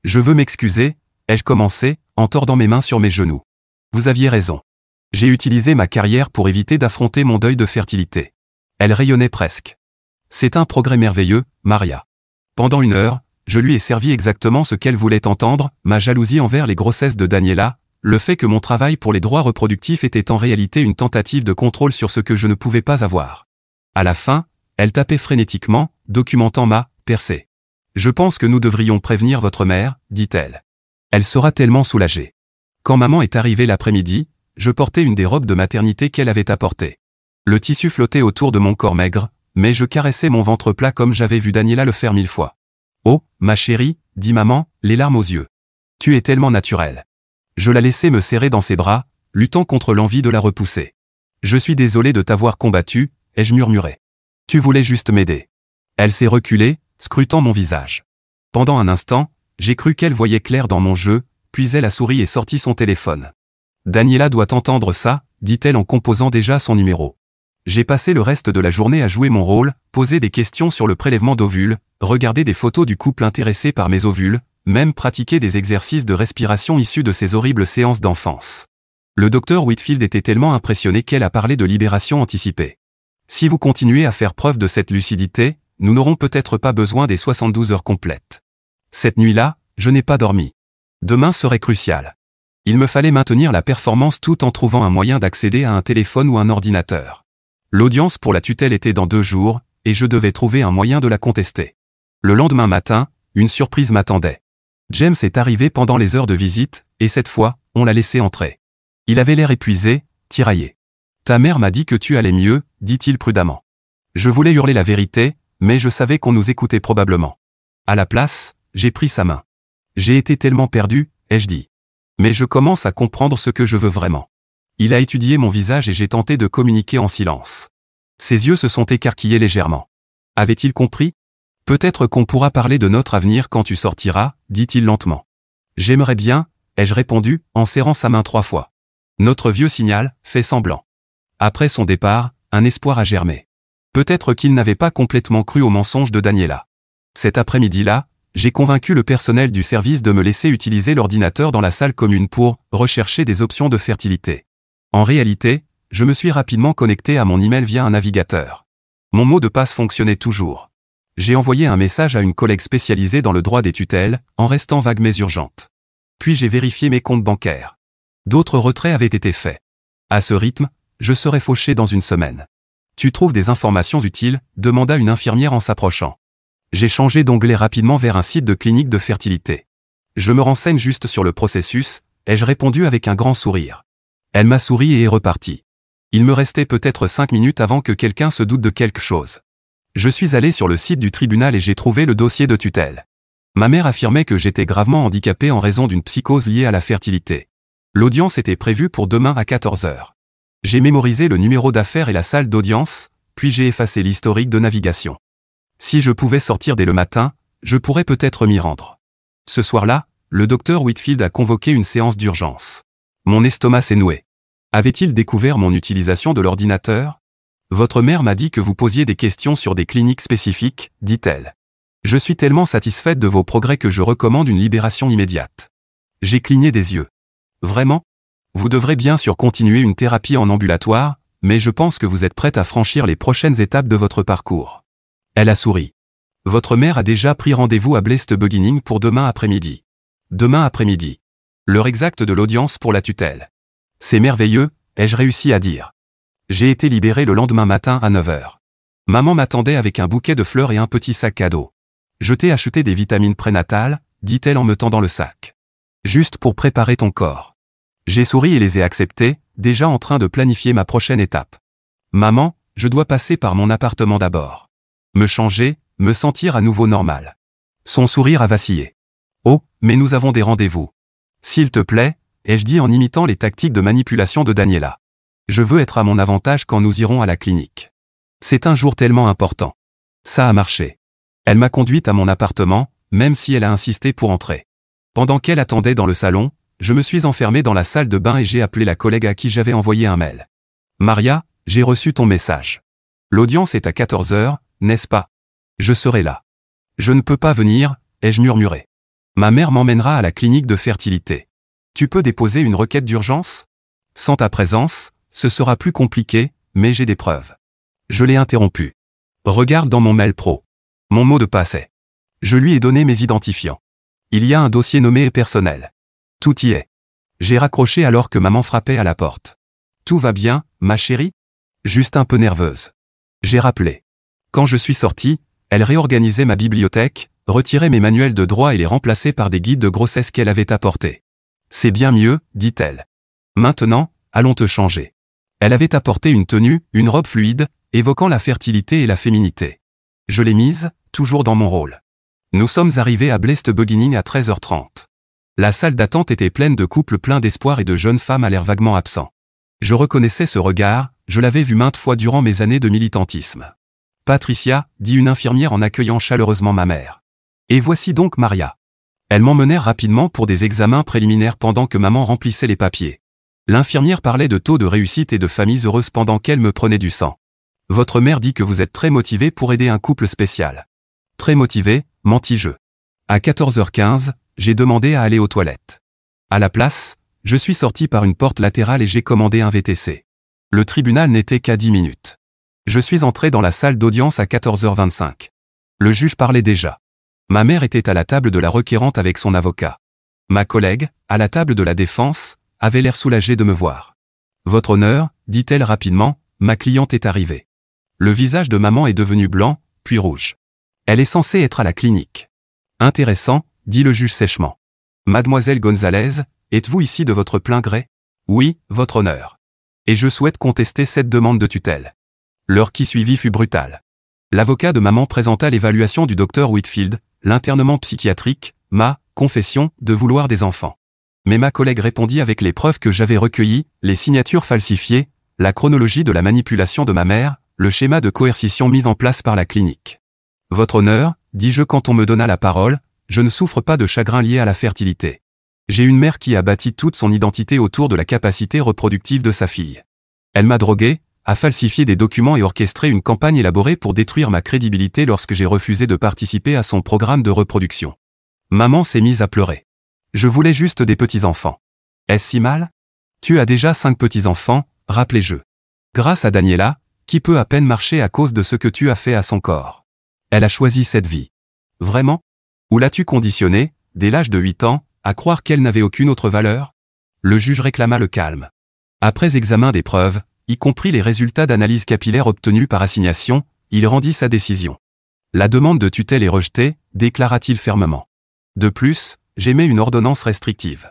Je veux m'excuser, ai-je commencé, en tordant mes mains sur mes genoux. Vous aviez raison. J'ai utilisé ma carrière pour éviter d'affronter mon deuil de fertilité. Elle rayonnait presque. C'est un progrès merveilleux, Maria. Pendant 1 heure, je lui ai servi exactement ce qu'elle voulait entendre, ma jalousie envers les grossesses de Daniela, le fait que mon travail pour les droits reproductifs était en réalité une tentative de contrôle sur ce que je ne pouvais pas avoir. À la fin, elle tapait frénétiquement, documentant ma percée. Je pense que nous devrions prévenir votre mère, dit-elle. Elle sera tellement soulagée. Quand maman est arrivée l'après-midi, je portais une des robes de maternité qu'elle avait apportées. Le tissu flottait autour de mon corps maigre, mais je caressais mon ventre plat comme j'avais vu Daniela le faire 1000 fois. Oh, ma chérie, dit maman, les larmes aux yeux. Tu es tellement naturelle. Je la laissai me serrer dans ses bras, luttant contre l'envie de la repousser. Je suis désolé de t'avoir combattu, ai-je murmuré. Tu voulais juste m'aider. Elle s'est reculée, scrutant mon visage. Pendant un instant, j'ai cru qu'elle voyait clair dans mon jeu, puis elle a souri et sorti son téléphone. Daniela doit entendre ça, dit-elle en composant déjà son numéro. J'ai passé le reste de la journée à jouer mon rôle, poser des questions sur le prélèvement d'ovules, regarder des photos du couple intéressé par mes ovules, même pratiquer des exercices de respiration issus de ces horribles séances d'enfance. Le docteur Whitfield était tellement impressionné qu'elle a parlé de libération anticipée. Si vous continuez à faire preuve de cette lucidité, nous n'aurons peut-être pas besoin des 72 heures complètes. Cette nuit-là, je n'ai pas dormi. Demain serait crucial. Il me fallait maintenir la performance tout en trouvant un moyen d'accéder à un téléphone ou un ordinateur. L'audience pour la tutelle était dans 2 jours, et je devais trouver un moyen de la contester. Le lendemain matin, une surprise m'attendait. James est arrivé pendant les heures de visite, et cette fois, on l'a laissé entrer. Il avait l'air épuisé, tiraillé. « Ta mère m'a dit que tu allais mieux, dit-il prudemment. Je voulais hurler la vérité, mais je savais qu'on nous écoutait probablement. À la place, j'ai pris sa main. J'ai été tellement perdu, ai-je dit. Mais je commence à comprendre ce que je veux vraiment. Il a étudié mon visage et j'ai tenté de communiquer en silence. Ses yeux se sont écarquillés légèrement. Avait-il compris? Peut-être qu'on pourra parler de notre avenir quand tu sortiras, dit-il lentement. J'aimerais bien, ai-je répondu, en serrant sa main 3 fois. Notre vieux signal, fait semblant. Après son départ, un espoir a germé. Peut-être qu'il n'avait pas complètement cru au mensonge de Daniela. Cet après-midi-là, j'ai convaincu le personnel du service de me laisser utiliser l'ordinateur dans la salle commune pour rechercher des options de fertilité. En réalité, je me suis rapidement connecté à mon email via un navigateur. Mon mot de passe fonctionnait toujours. J'ai envoyé un message à une collègue spécialisée dans le droit des tutelles, en restant vague mais urgente. Puis j'ai vérifié mes comptes bancaires. D'autres retraits avaient été faits. À ce rythme, je serais fauché dans 1 semaine. Tu trouves des informations utiles, demanda une infirmière en s'approchant. J'ai changé d'onglet rapidement vers un site de clinique de fertilité. Je me renseigne juste sur le processus, ai-je répondu avec un grand sourire. Elle m'a souri et est repartie. Il me restait peut-être 5 minutes avant que quelqu'un se doute de quelque chose. Je suis allé sur le site du tribunal et j'ai trouvé le dossier de tutelle. Ma mère affirmait que j'étais gravement handicapé en raison d'une psychose liée à la fertilité. L'audience était prévue pour demain à 14 heures. J'ai mémorisé le numéro d'affaires et la salle d'audience, puis j'ai effacé l'historique de navigation. Si je pouvais sortir dès le matin, je pourrais peut-être m'y rendre. Ce soir-là, le docteur Whitfield a convoqué une séance d'urgence. Mon estomac s'est noué. Avait-il découvert mon utilisation de l'ordinateur? Votre mère m'a dit que vous posiez des questions sur des cliniques spécifiques, dit-elle. Je suis tellement satisfaite de vos progrès que je recommande une libération immédiate. J'ai cligné des yeux. Vraiment? Vous devrez bien sûr continuer une thérapie en ambulatoire, mais je pense que vous êtes prête à franchir les prochaines étapes de votre parcours. Elle a souri. Votre mère a déjà pris rendez-vous à Blessed Beginning pour demain après-midi. Demain après-midi. L'heure exacte de l'audience pour la tutelle. C'est merveilleux, ai-je réussi à dire. J'ai été libéré le lendemain matin à 9 heures. Maman m'attendait avec un bouquet de fleurs et un petit sac cadeau. Je t'ai acheté des vitamines prénatales, dit-elle en me tendant le sac. Juste pour préparer ton corps. J'ai souri et les ai acceptés, déjà en train de planifier ma prochaine étape. Maman, je dois passer par mon appartement d'abord. Me changer, me sentir à nouveau normal. Son sourire a vacillé. Oh, mais nous avons des rendez-vous. S'il te plaît, ai-je dit en imitant les tactiques de manipulation de Daniela. Je veux être à mon avantage quand nous irons à la clinique. C'est un jour tellement important. Ça a marché. Elle m'a conduite à mon appartement, même si elle a insisté pour entrer. Pendant qu'elle attendait dans le salon, je me suis enfermé dans la salle de bain et j'ai appelé la collègue à qui j'avais envoyé un mail. Maria, j'ai reçu ton message. L'audience est à 14 heures, n'est-ce pas? Je serai là. Je ne peux pas venir, ai-je murmuré. Ma mère m'emmènera à la clinique de fertilité. Tu peux déposer une requête d'urgence? Sans ta présence, ce sera plus compliqué, mais j'ai des preuves. Je l'ai interrompu. Regarde dans mon mail pro. Mon mot de passe est. Je lui ai donné mes identifiants. Il y a un dossier nommé et personnel. Tout y est. J'ai raccroché alors que maman frappait à la porte. Tout va bien, ma chérie? Juste un peu nerveuse. J'ai rappelé. Quand je suis sorti, elle réorganisait ma bibliothèque, retirait mes manuels de droit et les remplaçait par des guides de grossesse qu'elle avait apportés. C'est bien mieux, dit-elle. Maintenant, allons te changer. Elle avait apporté une tenue, une robe fluide, évoquant la fertilité et la féminité. Je l'ai mise, toujours dans mon rôle. Nous sommes arrivés à Blessed Beginning à 13h30. La salle d'attente était pleine de couples pleins d'espoir et de jeunes femmes à l'air vaguement absents. Je reconnaissais ce regard, je l'avais vu maintes fois durant mes années de militantisme. Patricia, dit une infirmière en accueillant chaleureusement ma mère. Et voici donc Maria. Elle m'emmenait rapidement pour des examens préliminaires pendant que maman remplissait les papiers. L'infirmière parlait de taux de réussite et de familles heureuses pendant qu'elle me prenait du sang. Votre mère dit que vous êtes très motivé pour aider un couple spécial. Très motivé, mentis-je. À 14h15, j'ai demandé à aller aux toilettes. À la place, je suis sorti par une porte latérale et j'ai commandé un VTC. Le tribunal n'était qu'à 10 minutes. Je suis entré dans la salle d'audience à 14h25. Le juge parlait déjà. Ma mère était à la table de la requérante avec son avocat. Ma collègue, à la table de la défense, avait l'air soulagée de me voir. Votre honneur, dit-elle rapidement, ma cliente est arrivée. Le visage de maman est devenu blanc, puis rouge. Elle est censée être à la clinique. Intéressant, dit le juge sèchement. Mademoiselle Gonzalez, êtes-vous ici de votre plein gré? Oui, votre honneur. Et je souhaite contester cette demande de tutelle. L'heure qui suivit fut brutale. L'avocat de maman présenta l'évaluation du docteur Whitfield, l'internement psychiatrique, ma confession de vouloir des enfants. Mais ma collègue répondit avec les preuves que j'avais recueillies, les signatures falsifiées, la chronologie de la manipulation de ma mère, le schéma de coercition mis en place par la clinique. Votre honneur, dis-je quand on me donna la parole, je ne souffre pas de chagrin lié à la fertilité. J'ai une mère qui a bâti toute son identité autour de la capacité reproductive de sa fille. Elle m'a drogué, a falsifié des documents et orchestré une campagne élaborée pour détruire ma crédibilité lorsque j'ai refusé de participer à son programme de reproduction. Maman s'est mise à pleurer. Je voulais juste des petits-enfants. Est-ce si mal? Tu as déjà 5 petits-enfants, rappelez-je. Grâce à Daniela, qui peut à peine marcher à cause de ce que tu as fait à son corps. Elle a choisi cette vie. Vraiment? Ou l'as-tu conditionnée, dès l'âge de 8 ans, à croire qu'elle n'avait aucune autre valeur? Le juge réclama le calme. Après examen des preuves, y compris les résultats d'analyse capillaire obtenus par assignation, il rendit sa décision. La demande de tutelle est rejetée, déclara-t-il fermement. De plus, j'émets une ordonnance restrictive.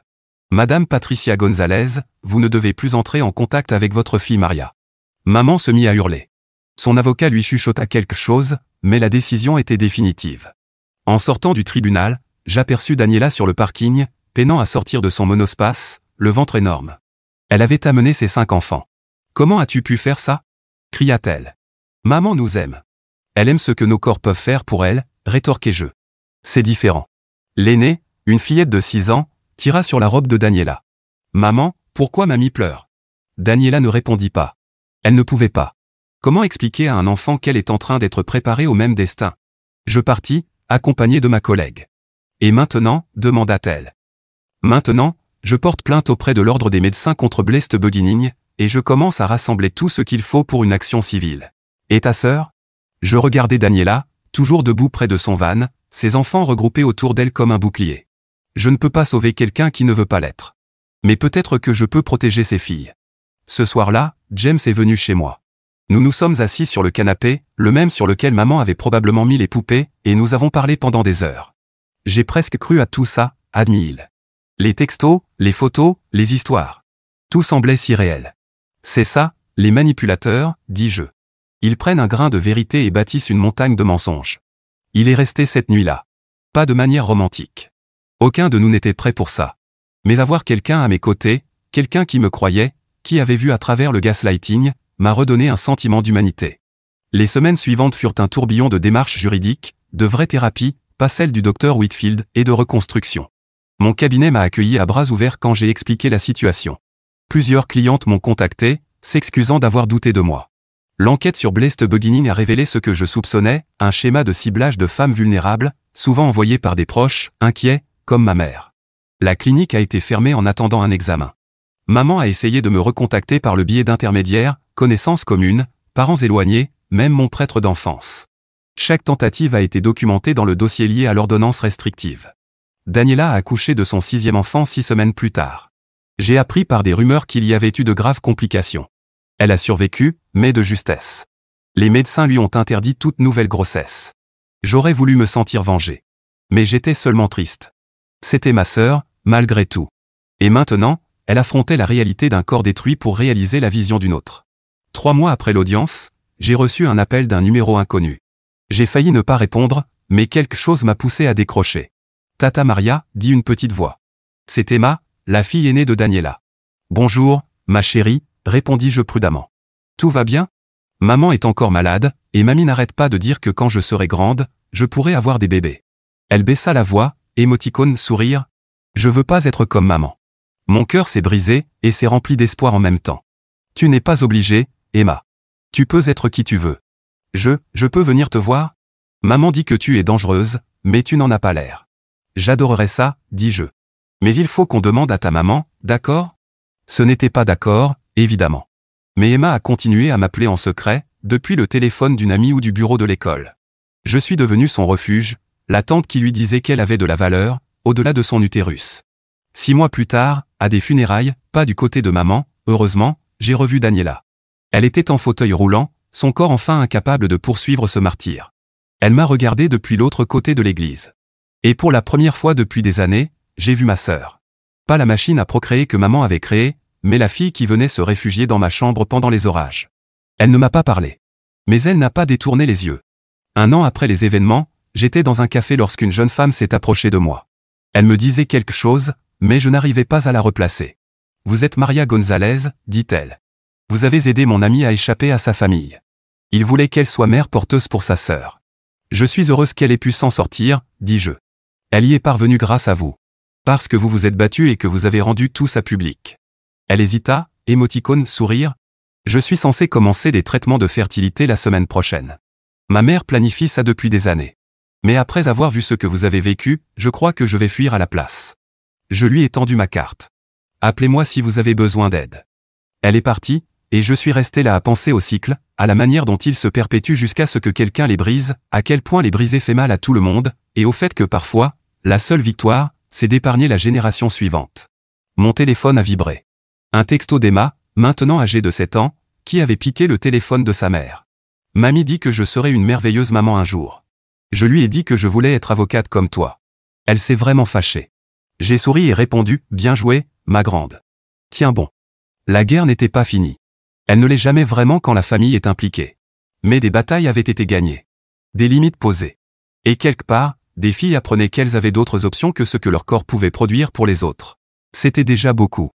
Madame Patricia Gonzalez, vous ne devez plus entrer en contact avec votre fille Maria. Maman se mit à hurler. Son avocat lui chuchota quelque chose, mais la décision était définitive. En sortant du tribunal, j'aperçus Daniela sur le parking, peinant à sortir de son monospace, le ventre énorme. Elle avait amené ses 5 enfants. Comment as-tu pu faire ça? Cria-t-elle. Maman nous aime. Elle aime ce que nos corps peuvent faire pour elle, rétorquai-je. C'est différent. L'aînée, une fillette de 6 ans, tira sur la robe de Daniela. Maman, pourquoi mamie pleure? Daniela ne répondit pas. Elle ne pouvait pas. Comment expliquer à un enfant qu'elle est en train d'être préparée au même destin? Je partis, accompagné de ma collègue. Et maintenant, demanda-t-elle. Maintenant, je porte plainte auprès de l'ordre des médecins contre Blessed Beginning, et je commence à rassembler tout ce qu'il faut pour une action civile. Et ta sœur? Je regardais Daniela, toujours debout près de son van, ses enfants regroupés autour d'elle comme un bouclier. Je ne peux pas sauver quelqu'un qui ne veut pas l'être. Mais peut-être que je peux protéger ses filles. Ce soir-là, James est venu chez moi. Nous nous sommes assis sur le canapé, le même sur lequel maman avait probablement mis les poupées, et nous avons parlé pendant des heures. J'ai presque cru à tout ça, admit-il. Les textos, les photos, les histoires. Tout semblait si réel. C'est ça, les manipulateurs, dis-je. Ils prennent un grain de vérité et bâtissent une montagne de mensonges. Il est resté cette nuit-là. Pas de manière romantique. Aucun de nous n'était prêt pour ça. Mais avoir quelqu'un à mes côtés, quelqu'un qui me croyait, qui avait vu à travers le gaslighting, m'a redonné un sentiment d'humanité. Les semaines suivantes furent un tourbillon de démarches juridiques, de vraies thérapies, pas celles du docteur Whitfield, et de reconstruction. Mon cabinet m'a accueilli à bras ouverts quand j'ai expliqué la situation. Plusieurs clientes m'ont contacté, s'excusant d'avoir douté de moi. L'enquête sur Blessed Beginning a révélé ce que je soupçonnais, un schéma de ciblage de femmes vulnérables, souvent envoyées par des proches, inquiets, comme ma mère. La clinique a été fermée en attendant un examen. Maman a essayé de me recontacter par le biais d'intermédiaires, connaissances communes, parents éloignés, même mon prêtre d'enfance. Chaque tentative a été documentée dans le dossier lié à l'ordonnance restrictive. Daniela a accouché de son 6e enfant 6 semaines plus tard. J'ai appris par des rumeurs qu'il y avait eu de graves complications. Elle a survécu, mais de justesse. Les médecins lui ont interdit toute nouvelle grossesse. J'aurais voulu me sentir vengé. Mais j'étais seulement triste. C'était ma sœur, malgré tout. Et maintenant, elle affrontait la réalité d'un corps détruit pour réaliser la vision d'une autre. 3 mois après l'audience, j'ai reçu un appel d'un numéro inconnu. J'ai failli ne pas répondre, mais quelque chose m'a poussé à décrocher. Tata Maria, dit une petite voix. C'est Emma, la fille aînée de Daniela. Bonjour, ma chérie, répondis-je prudemment. Tout va bien? Maman est encore malade, et mamie n'arrête pas de dire que quand je serai grande, je pourrai avoir des bébés. Elle baissa la voix, émoticône sourire. Je veux pas être comme maman. Mon cœur s'est brisé, et s'est rempli d'espoir en même temps. Tu n'es pas obligée, Emma. Tu peux être qui tu veux. Je peux venir te voir? Maman dit que tu es dangereuse, mais tu n'en as pas l'air. J'adorerais ça, dis-je. Mais il faut qu'on demande à ta maman, d'accord? Ce n'était pas d'accord, évidemment. Mais Emma a continué à m'appeler en secret, depuis le téléphone d'une amie ou du bureau de l'école. Je suis devenu son refuge, la tante qui lui disait qu'elle avait de la valeur, au-delà de son utérus. 6 mois plus tard, à des funérailles, pas du côté de maman, heureusement, j'ai revu Daniela. Elle était en fauteuil roulant, son corps enfin incapable de poursuivre ce martyre. Elle m'a regardé depuis l'autre côté de l'église. Et pour la première fois depuis des années, j'ai vu ma sœur. Pas la machine à procréer que maman avait créée, mais la fille qui venait se réfugier dans ma chambre pendant les orages. Elle ne m'a pas parlé. Mais elle n'a pas détourné les yeux. 1 an après les événements, j'étais dans un café lorsqu'une jeune femme s'est approchée de moi. Elle me disait quelque chose, mais je n'arrivais pas à la replacer. « Vous êtes Maria Gonzalez, dit-elle. Vous avez aidé mon amie à échapper à sa famille. Il voulait qu'elle soit mère porteuse pour sa sœur. Je suis heureuse qu'elle ait pu s'en sortir, dis-je. Elle y est parvenue grâce à vous. Parce que vous vous êtes battu et que vous avez rendu tout ça public. » Elle hésita, émoticône sourire. Je suis censé commencer des traitements de fertilité la semaine prochaine. Ma mère planifie ça depuis des années. Mais après avoir vu ce que vous avez vécu, je crois que je vais fuir à la place. Je lui ai tendu ma carte. Appelez-moi si vous avez besoin d'aide. Elle est partie, et je suis resté là à penser au cycle, à la manière dont il se perpétue jusqu'à ce que quelqu'un les brise, à quel point les briser fait mal à tout le monde, et au fait que parfois, la seule victoire, c'est d'épargner la génération suivante. Mon téléphone a vibré. Un texto d'Emma, maintenant âgée de 7 ans, qui avait piqué le téléphone de sa mère. Mamie dit que je serai une merveilleuse maman un jour. Je lui ai dit que je voulais être avocate comme toi. Elle s'est vraiment fâchée. J'ai souri et répondu, bien joué, ma grande. Tiens bon. La guerre n'était pas finie. Elle ne l'est jamais vraiment quand la famille est impliquée. Mais des batailles avaient été gagnées. Des limites posées. Et quelque part, des filles apprenaient qu'elles avaient d'autres options que ce que leur corps pouvait produire pour les autres. C'était déjà beaucoup.